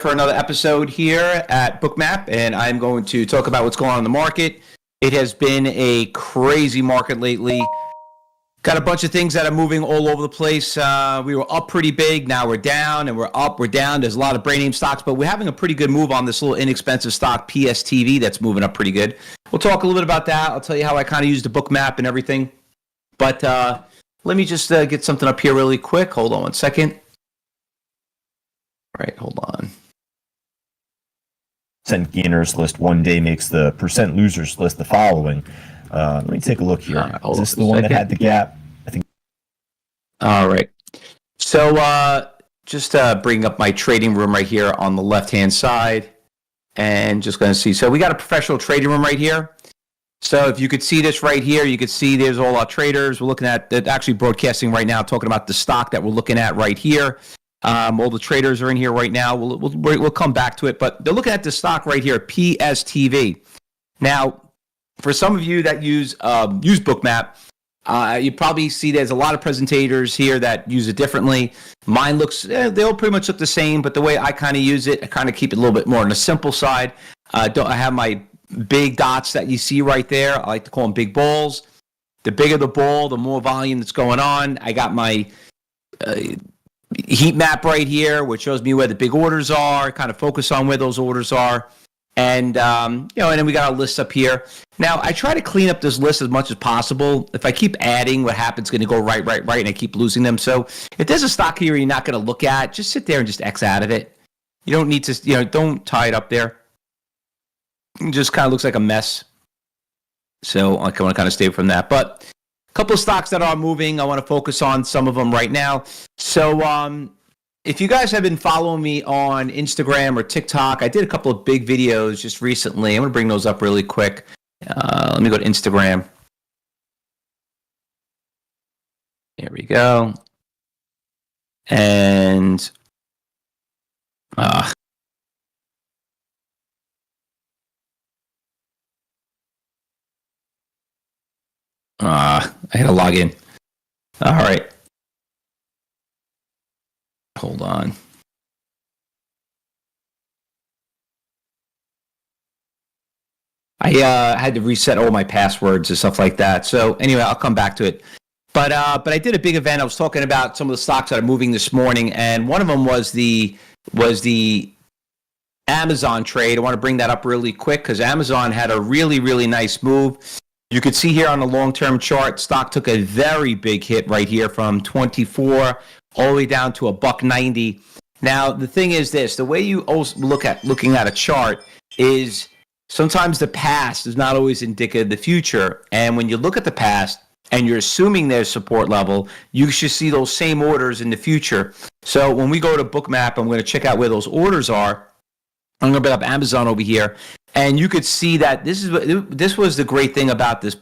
For another episode here at Bookmap, and I'm going to talk about what's going on in the market. It has been a crazy market lately. Got a bunch of things that are moving all over the place. We were up pretty big, now we're down, and we're up, we're down. There's a lot of brand name stocks, but we're having a pretty good move on this little inexpensive stock, PSTV, that's moving up pretty good. We'll talk a little bit about that. I'll tell you how I kind of use the Bookmap and everything. But let me just get something up here really quick. Hold on one second. All right, hold on. Percent gainers list one day makes the percent losers list the following. Let me take a look here. Is this the one that had the gap? I think. All right. So just bring up my trading room right here on the left-hand side, and just going to see. So we got a professional trading room right here. So if you could see this right here, you could see there's all our traders. We're looking at actually broadcasting right now, talking about the stock that we're looking at right here. All the traders are in here right now. We'll come back to it, but they're looking at the stock right here, PSTV. Now, for some of you that use Bookmap, you probably see there's a lot of presentators here that use it differently. Mine looks, they all pretty much look the same, but the way I kind of use it, I kind of keep it a little bit more on the simple side. I have my big dots that you see right there. I like to call them big balls. The bigger the ball, the more volume that's going on. I got my heat map right here, which shows me where the big orders are, kind of focus on where those orders are. And, and then we got our list up here. Now, I try to clean up this list as much as possible. If I keep adding, what happens is going to go right, and I keep losing them. So if there's a stock here you're not going to look at, just sit there and just X out of it. You don't need to, don't tie it up there. It just kind of looks like a mess. So I want to kind of stay from that. But a couple of stocks that are moving. I want to focus on some of them right now. So if you guys have been following me on Instagram or TikTok, I did a couple of big videos just recently. I'm going to bring those up really quick. Let me go to Instagram. There we go. And I had to log in. All right. Hold on. I had to reset all my passwords and stuff like that. So anyway, I'll come back to it. But I did a big event. I was talking about some of the stocks that are moving this morning, and one of them was the Amazon trade. I want to bring that up really quick because Amazon had a really, really nice move. You could see here on the long-term chart, stock took a very big hit right here from 24 all the way down to $1.90. Now, the thing is this, the way you also looking at a chart is sometimes the past is not always indicative of the future. And when you look at the past and you're assuming there's support level, you should see those same orders in the future. So when we go to Bookmap, I'm going to check out where those orders are. I'm going to bring up Amazon over here. And you could see that this was the great thing about this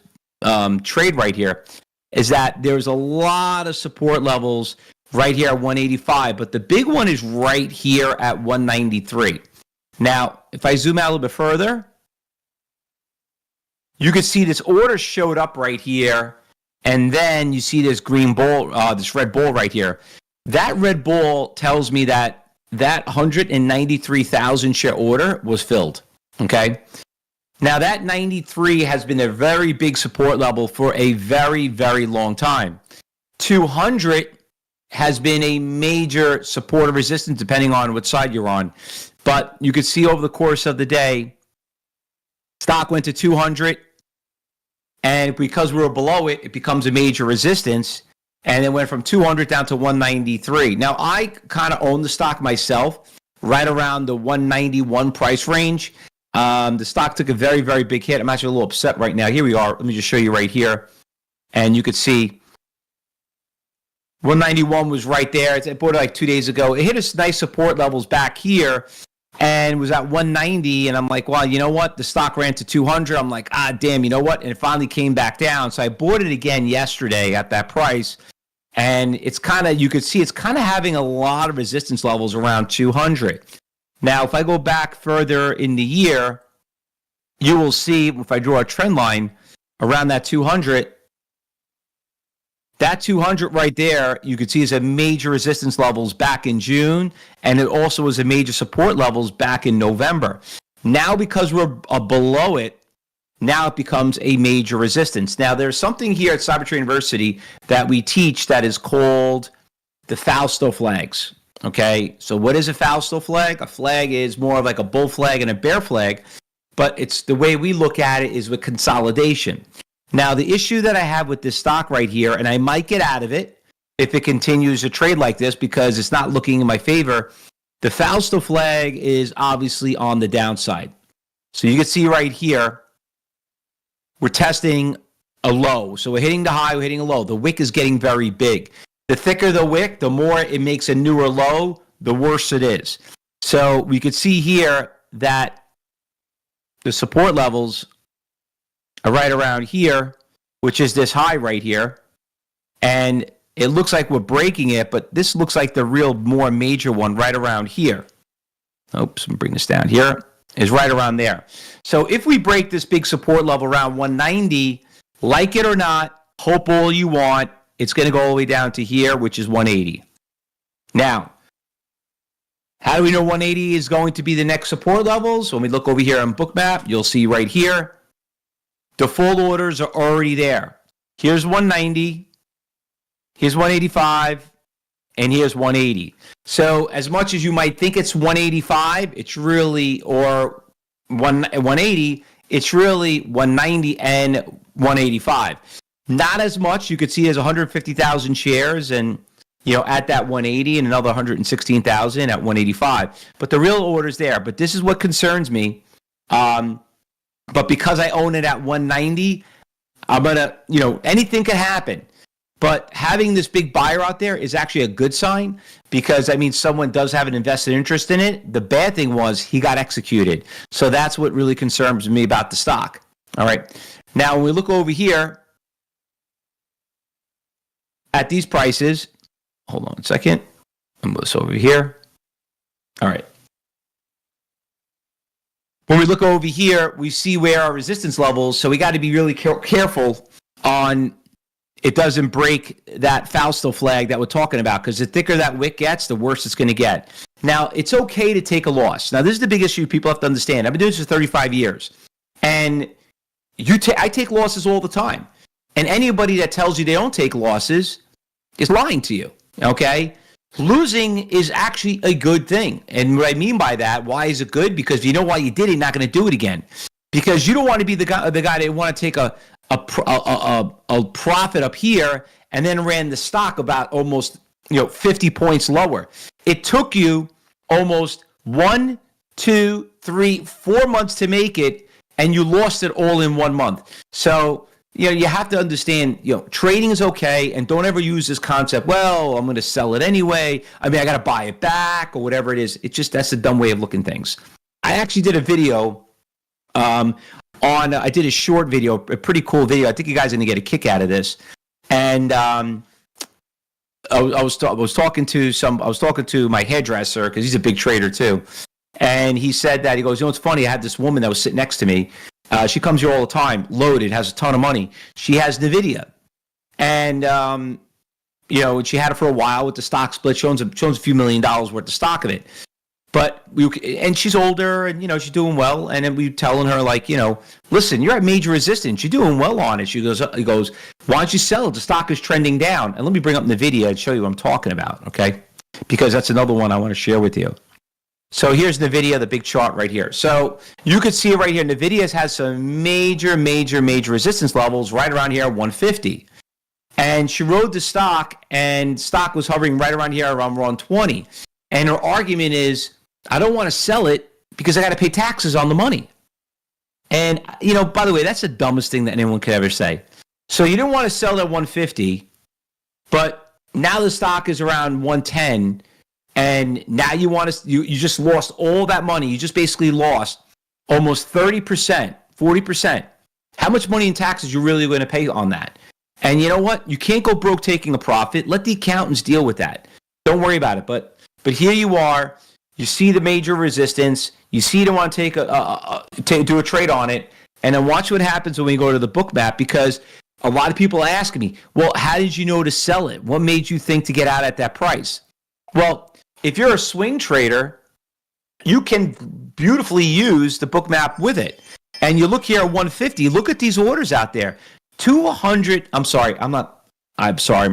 trade right here, is that there's a lot of support levels right here at 185, but the big one is right here at 193. Now, if I zoom out a little bit further, you can see this order showed up right here, and then you see this green ball, this red ball right here. That red ball tells me that 193,000 share order was filled. Okay. Now that 93 has been a very big support level for a very, very long time. 200 has been a major support or resistance depending on what side you're on. But you could see over the course of the day, stock went to 200, and because we were below it, it becomes a major resistance, and it went from 200 down to 193. Now I kind of own the stock myself right around the 191 price range. The stock took a very, very big hit. I'm actually a little upset right now. Here we are. Let me just show you right here. And you could see 191 was right there. I bought it like 2 days ago. It hit its nice support levels back here and was at 190. And I'm like, well, you know what? The stock ran to 200. I'm like, damn, you know what? And it finally came back down. So I bought it again yesterday at that price. And it's kind of, you could see it's kind of having a lot of resistance levels around 200. Now, if I go back further in the year, you will see, if I draw a trend line around that 200, That 200 right there, you could see is a major resistance levels back in June, and it also was a major support levels back in November. Now, because we're below it, now it becomes a major resistance. Now, there's something here at Cybertrade University that we teach that is called the Fausto flags. Okay, so what is a Fausto flag? A flag is more of like a bull flag and a bear flag, but it's the way we look at it is with consolidation. Now, the issue that I have with this stock right here, and I might get out of it if it continues to trade like this because it's not looking in my favor, the Fausto flag is obviously on the downside. So you can see right here, we're testing a low. So we're hitting the high, we're hitting a low. The wick is getting very big. The thicker the wick, the more it makes a newer low, the worse it is. So we could see here that the support levels are right around here, which is this high right here. And it looks like we're breaking it, but this looks like the real more major one right around here. Oops, I'm bring this down here. Is right around there. So if we break this big support level around 190, like it or not, hope all you want, it's going to go all the way down to here, which is 180. Now, how do we know 180 is going to be the next support levels? When we look over here on Bookmap, you'll see right here, the full orders are already there. Here's 190, here's 185, and here's 180. So as much as you might think it's 185, it's really, or 180, it's really 190 and 185. Not as much. You could see as 150,000 shares and, at that 180 and another 116,000 at 185. But the real order's there. But this is what concerns me. But because I own it at 190, I'm going to, anything could happen. But having this big buyer out there is actually a good sign because that means someone does have an invested interest in it. The bad thing was he got executed. So that's what really concerns me about the stock. All right. Now, when we look over here at these prices, hold on a second. I'll move this over here. All right. When we look over here, we see where our resistance levels. So we got to be really careful on it doesn't break that Fausto flag that we're talking about because the thicker that wick gets, the worse it's going to get. Now, it's okay to take a loss. Now, this is the big issue people have to understand. I've been doing this for 35 years. And I take losses all the time. And anybody that tells you they don't take losses is lying to you, okay? Losing is actually a good thing. And what I mean by that, why is it good? Because you know why you did it, you're not going to do it again. Because you don't want to be the guy that want to take a profit up here and then ran the stock about almost 50 points lower. It took you almost 1, 2, 3, 4 months to make it, and you lost it all in 1 month. So you have to understand, trading is okay, and don't ever use this concept, well, I'm going to sell it anyway. I got to buy it back or whatever it is. It's just, that's a dumb way of looking things. I actually did a video I did a short video, a pretty cool video. I think you guys are going to get a kick out of this. And I was talking to my hairdresser because he's a big trader too. And he said that, he goes, it's funny, I had this woman that was sitting next to me. She comes here all the time, loaded, has a ton of money. She has NVIDIA. And, she had it for a while with the stock split. She owns a few $1 million worth of stock of it. But she's older and, she's doing well. And then we telling her listen, you're at major resistance. You're doing well on it. He goes, why don't you sell it? The stock is trending down. And let me bring up NVIDIA and show you what I'm talking about. Okay. Because that's another one I want to share with you. So here's NVIDIA, the big chart right here. So you could see it right here. NVIDIA has some major resistance levels right around here, 150. And she rode the stock and stock was hovering right around here around 120. And her argument is, I don't want to sell it because I got to pay taxes on the money. And, by the way, that's the dumbest thing that anyone could ever say. So you didn't want to sell at 150, but now the stock is around 110, and now you want to, you just lost all that money. You just basically lost almost 30%, 40%. How much money in taxes you really going to pay on that? And you know what? You can't go broke taking a profit. Let the accountants deal with that. Don't worry about it. But here you are. You see the major resistance. You see you want to do a trade on it, and then watch what happens when we go to the Bookmap, because a lot of people are asking me, well, how did you know to sell it? What made you think to get out at that price? Well, if you're a swing trader, you can beautifully use the Bookmap with it. And you look here at 150, look at these orders out there. 200, I'm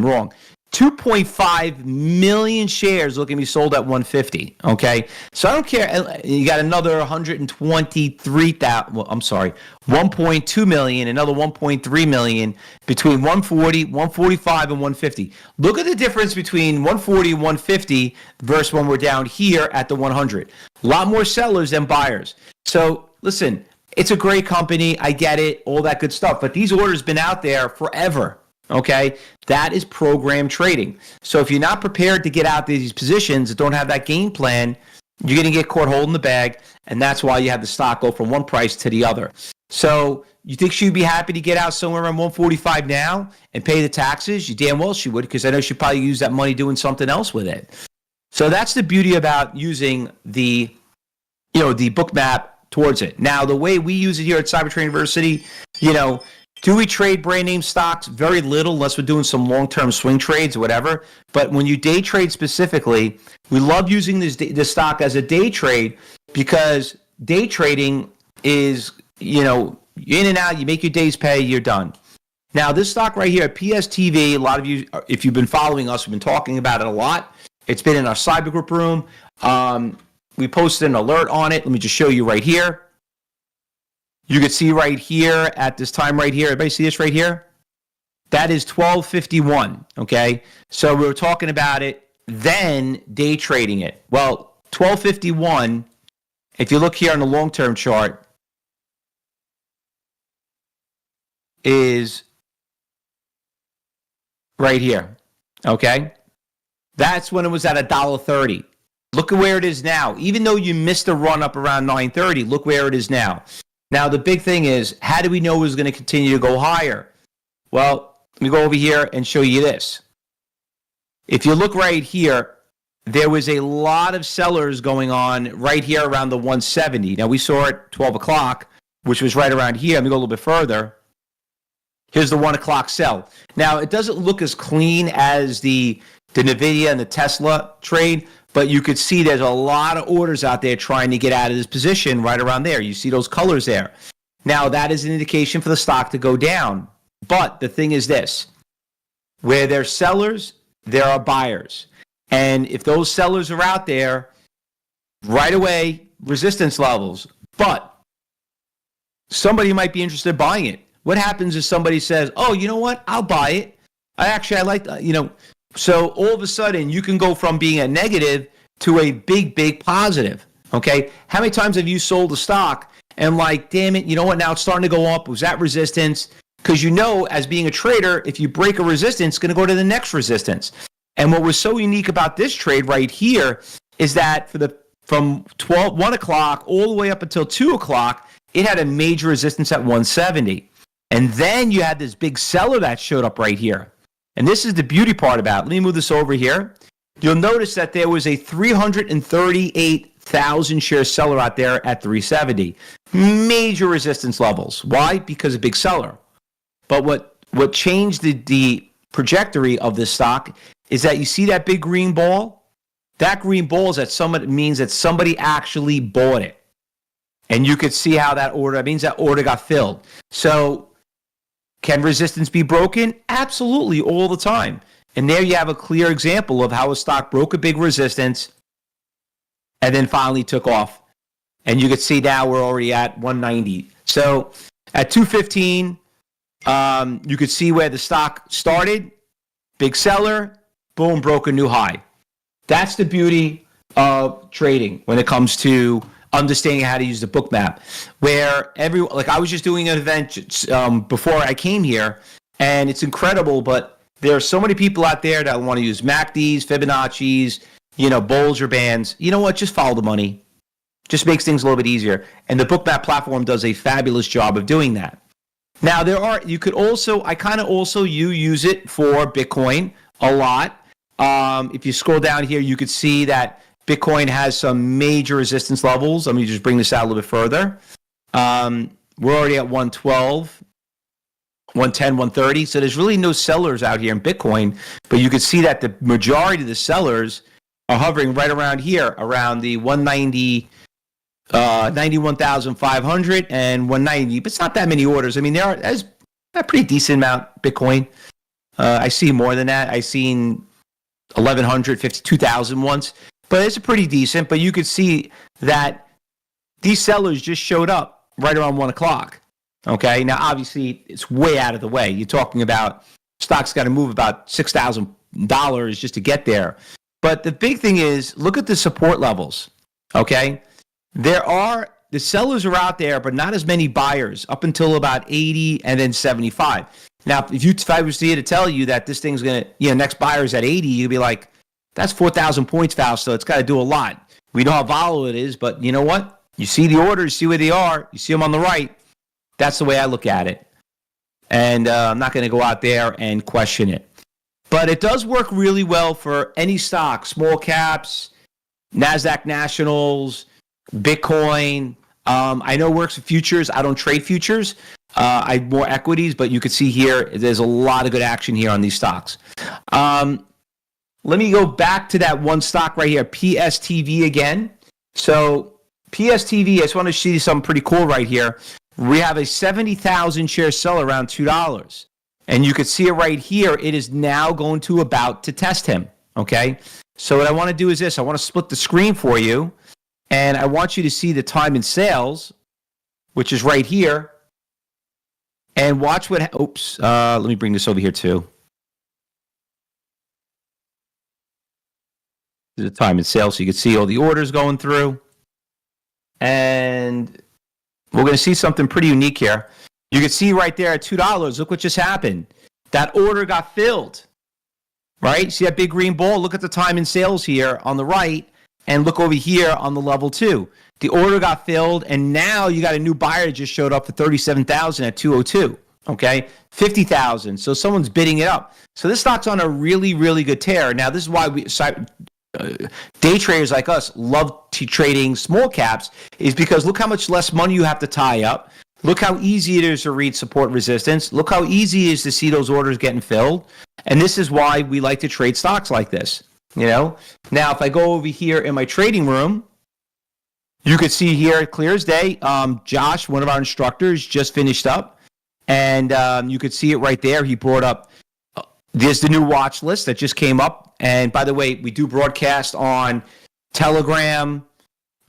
wrong. 2.5 million shares look at me sold at 150. Okay, so I don't care. You got another 1.2 million, another 1.3 million between 140, 145, and 150. Look at the difference between 140 and 150 versus when we're down here at the 100. A lot more sellers than buyers. So listen, it's a great company. I get it, all that good stuff. But these orders been out there forever. Okay, that is program trading. So if you're not prepared to get out these positions that don't have that game plan, you're going to get caught holding the bag, and that's why you have the stock go from one price to the other. So you think she'd be happy to get out somewhere around 145 now and pay the taxes? You damn well she would, because I know she'd probably use that money doing something else with it. So that's the beauty about using the Bookmap towards it. Now, the way we use it here at Cybertrade University, do we trade brand name stocks? Very little, unless we're doing some long-term swing trades or whatever. But when you day trade specifically, we love using this stock as a day trade, because day trading is, in and out, you make your day's pay, you're done. Now, this stock right here, PSTV, a lot of you, if you've been following us, we've been talking about it a lot. It's been in our cyber group room. We posted an alert on it. Let me just show you right here. You can see right here at this time right here. Everybody see this right here? That is 12:51, okay? So we were talking about it, then day trading it. Well, 12:51, if you look here on the long-term chart, is right here, okay? That's when it was at $1.30. Look at where it is now. Even though you missed a run up around 9:30, look where it is now. Now, the big thing is, how do we know it was going to continue to go higher? Well, let me go over here and show you this. If you look right here, there was a lot of sellers going on right here around the 170. Now, we saw it 12 o'clock, which was right around here. Let me go a little bit further. Here's the 1 o'clock sell. Now, it doesn't look as clean as the NVIDIA and the Tesla trade, but you could see there's a lot of orders out there trying to get out of this position right around there. You see those colors there. Now, that is an indication for the stock to go down. But the thing is this. Where there's sellers, there are buyers. And if those sellers are out there, right away, resistance levels. But somebody might be interested in buying it. What happens if somebody says, oh, you know what? I'll buy it. I like, So all of a sudden, you can go from being a negative to a big, big positive, okay? How many times have you sold a stock and like, damn it, you know what, now it's starting to go up. Was that resistance? Because as being a trader, if you break a resistance, it's going to go to the next resistance. And what was so unique about this trade right here is that from 1 o'clock all the way up until 2 o'clock, it had a major resistance at 170. And then you had this big seller that showed up right here. And this is the beauty part about it. Let me move this over here. You'll notice that there was a 338,000 share seller out there at 370. Major resistance levels. Why? Because a big seller. But what changed the trajectory of this stock is that you see that big green ball? That green ball means that somebody actually bought it. And you could see how that means that order got filled. So can resistance be broken? Absolutely, all the time. And there you have a clear example of how a stock broke a big resistance and then finally took off. And you can see now we're already at 190. So at 215, you could see where the stock started. Big seller, boom, broke a new high. That's the beauty of trading when it comes to understanding how to use the Bookmap, where I was just doing an event before I came here, and it's incredible, but there are so many people out there that want to use MACDs, Fibonacci's, Bollinger Bands. You know what? Just follow the money. Just makes things a little bit easier. And the Bookmap platform does a fabulous job of doing that. Now, you use it for Bitcoin a lot. If you scroll down here, you could see that Bitcoin has some major resistance levels. Let me just bring this out a little bit further. We're already at 112. 110, 130. So there's really no sellers out here in Bitcoin, but you can see that the majority of the sellers are hovering right around here, around the 190, 91,500 and 190. But it's not that many orders. I mean, there's a pretty decent amount Bitcoin. I see more than that. I seen 1,100, 52,000 once, but it's a pretty decent. But you could see that these sellers just showed up right around 1 o'clock. Okay, now obviously it's way out of the way. You're talking about stocks got to move about $6,000 just to get there. But the big thing is, look at the support levels. Okay, the sellers are out there, but not as many buyers up until about 80 and then 75. Now, if I was to tell you that this thing's gonna, next buyer's at 80, you'd be like, that's 4,000 points, Fausto. It's got to do a lot. We know how volatile it is, but you know what? You see the orders, see where they are. You see them on the right. That's the way I look at it. And I'm not going to go out there and question it. But it does work really well for any stock, small caps, NASDAQ Nationals, Bitcoin. I know it works for futures. I don't trade futures. I have more equities, but you can see here, there's a lot of good action here on these stocks. Let me go back to that one stock right here, PSTV again. So PSTV, I just want to see something pretty cool right here. We have a 70,000 share sell around $2. And you can see it right here. It is now going to about to test him. Okay. So what I want to do is this. I want to split the screen for you. And I want you to see the time in sales, which is right here. And watch what, let me bring this over here too. This is the time in sales. So you can see all the orders going through. And we're going to see something pretty unique here. You can see right there at $2, look what just happened. That order got filled, right? See that big green ball? Look at the time in sales here on the right, and look over here on the level 2. The order got filled, and now you got a new buyer that just showed up for 37,000 at 202, okay? 50,000, so someone's bidding it up. So this stock's on a really, really good tear. Now, this is why day traders like us love trading small caps, is because look how much less money you have to tie up. Look how easy it is to read support resistance. Look how easy it is to see those orders getting filled. And this is why we like to trade stocks like this. Now, if I go over here in my trading room, you could see here clear as day, Josh, one of our instructors, just finished up. And you could see it right there. He brought up, there's the new watch list that just came up. And by the way, we do broadcast on Telegram,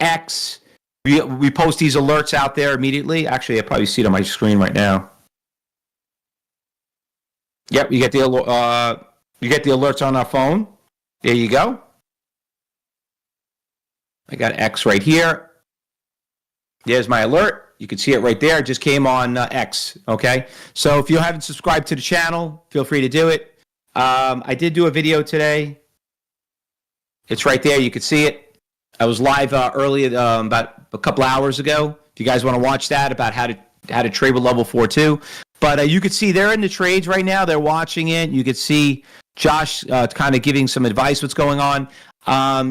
X. We post these alerts out there immediately. Actually, I probably see it on my screen right now. Yep, you get the alerts on our phone. There you go. I got X right here. There's my alert. You can see it right there. It just came on X. Okay. So if you haven't subscribed to the channel, feel free to do it. I did do a video today. It's right there. You can see it. I was live earlier, about a couple hours ago. If you guys want to watch that, about how to trade with level 4 too. But you could see they're in the trades right now. They're watching it. You could see Josh kind of giving some advice what's going on.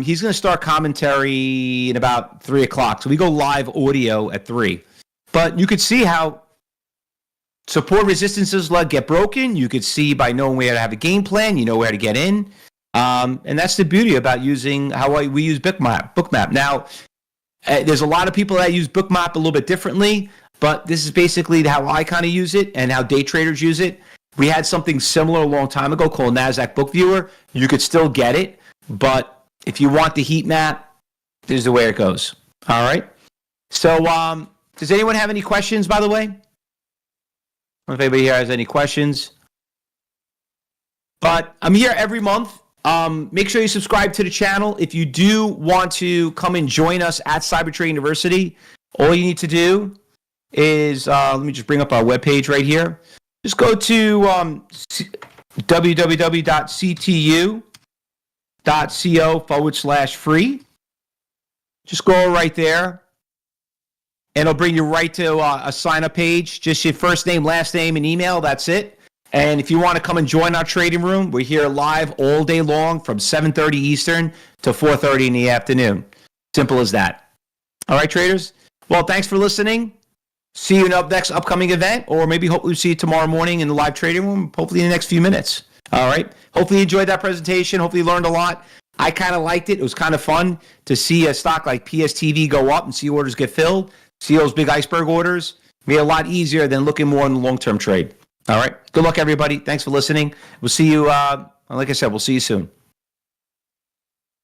He's going to start commentary in about 3 o'clock. So we go live audio at 3. But you could see how support resistances get broken. You could see by knowing where to have a game plan, you know where to get in. And that's the beauty about using how we use Bookmap. Now, there's a lot of people that use Bookmap a little bit differently, but this is basically how I kind of use it and how day traders use it. We had something similar a long time ago called NASDAQ Book Viewer. You could still get it, but if you want the heat map, this is the way it goes. All right? So does anyone have any questions, by the way? I don't know if anybody here has any questions. But I'm here every month. Make sure you subscribe to the channel. If you do want to come and join us at Cybertrade University, all you need to do is, let me just bring up our webpage right here. Just go to www.ctu.co/free. Just go right there, and it'll bring you right to a sign-up page. Just your first name, last name, and email. That's it. And if you want to come and join our trading room, we're here live all day long from 7:30 Eastern to 4:30 in the afternoon. Simple as that. All right, traders? Well, thanks for listening. see you in the next upcoming event, or maybe hopefully see you tomorrow morning in the live trading room, hopefully in the next few minutes. All right. Hopefully you enjoyed that presentation. Hopefully you learned a lot. I kind of liked it. It was kind of fun to see a stock like PSTV go up and see orders get filled, see those big iceberg orders. Made it a lot easier than looking more in the long-term trade. All right. Good luck, everybody. Thanks for listening. We'll see you, like I said, we'll see you soon.